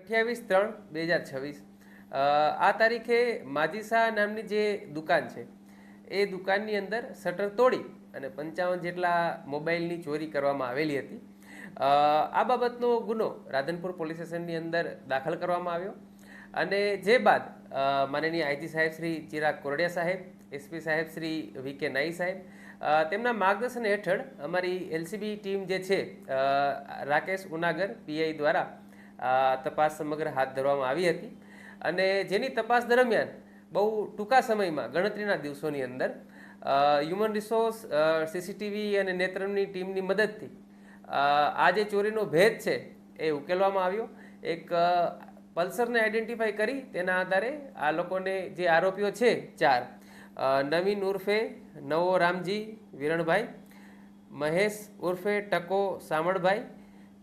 28/3/2026 આ તારીખે માજીસા નામની જે દુકાન છે એ દુકાનની અંદર શટર તોડી અને 55 જેટલા મોબાઈલની ચોરી કરવામાં આવેલી હતી. આ બાબતનો ગુનો રાધનપુર પોલીસ સ્ટેશનની અંદર દાખલ કરવામાં આવ્યો અને જે બાદ માનનીય આઈજી સાહેબ શ્રી ચિરાગ કોરડિયા સાહેબ, એસપી સાહેબ શ્રી વી.કે. નાઈ સાહેબ, તેમના માર્ગદર્શન હેઠળ અમારી એલસીબી ટીમ જે છે રાકેશ ઉનાગર પીઆઈ દ્વારા તપાસ સમગ્ર હાથ ધરવામાં આવી હતી અને જેની તપાસ દરમિયાન બહુ ટૂંકા સમયમાં ગણતરીના દિવસોની અંદર હ્યુમન રિસોર્સ, સીસીટીવી અને નેત્રમની ટીમની મદદથી આ જે ચોરીનો ભેદ છે એ ઉકેલવામાં આવ્યો. એક પલ્સરને આઈડેન્ટિફાઈ કરી તેના આધારે આ લોકોને જે આરોપીઓ છે 4 નવીન ઉર્ફે નવો રામજી વિરણભાઈ, મહેશ ઉર્ફે ટકો સામળભાઈ,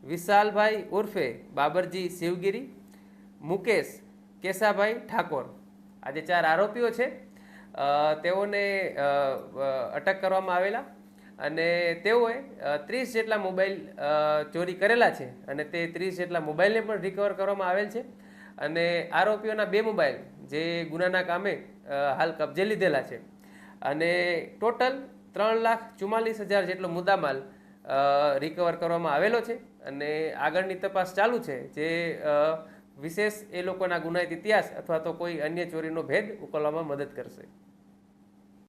વિશાલભાઈ ઉર્ફે બાબરજી શિવગીરી, મુકેશ કેસાભાઈ ઠાકોર, આ જે 4 આરોપીઓ છે તેઓને અટક કરવામાં આવેલા અને તેઓએ 30 જેટલા મોબાઈલ ચોરી કરેલા છે અને તે 30 જેટલા મોબાઈલને પણ રિકવર કરવામાં આવેલ છે અને આરોપીઓના 2 મોબાઈલ જે ગુનાના કામે હાલ કબજે લીધેલા છે અને ટોટલ 3,44,000 જેટલો મુદ્દામાલ રિકવર કરવામાં આવેલો છે અને આગળની તપાસ ચાલુ છે જે વિશેષ એ લોકોના ગુનાહિત ઇતિહાસ અથવા તો કોઈ અન્ય ચોરીનો ભેદ ઉકેલવામાં મદદ કરશે.